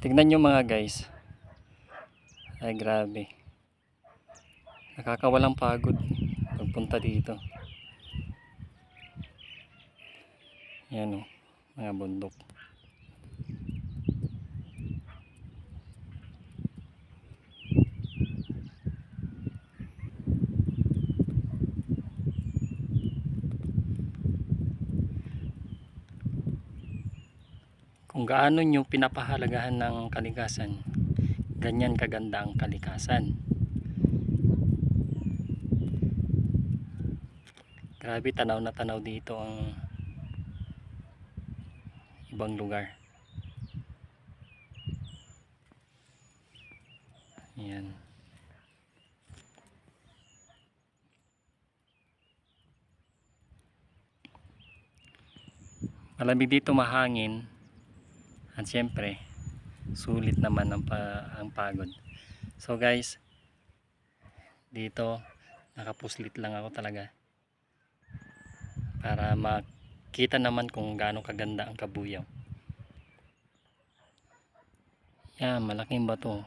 Tignan nyo mga guys. Ay grabe. Nakakawalang pagod pagpunta dito. Yan o, mga bundok. Kung gaano nyo pinapahalagahan ng kalikasan, ganyan kaganda ang kalikasan. Grabe, tanaw na tanaw dito ang ibang lugar. Yan. Malamig dito, mahangin. At syempre, sulit naman ang pagod. So guys, dito nakapuslit lang ako talaga para makita naman kung gaano kaganda ang Kabuyaw. Yan, malaking bato.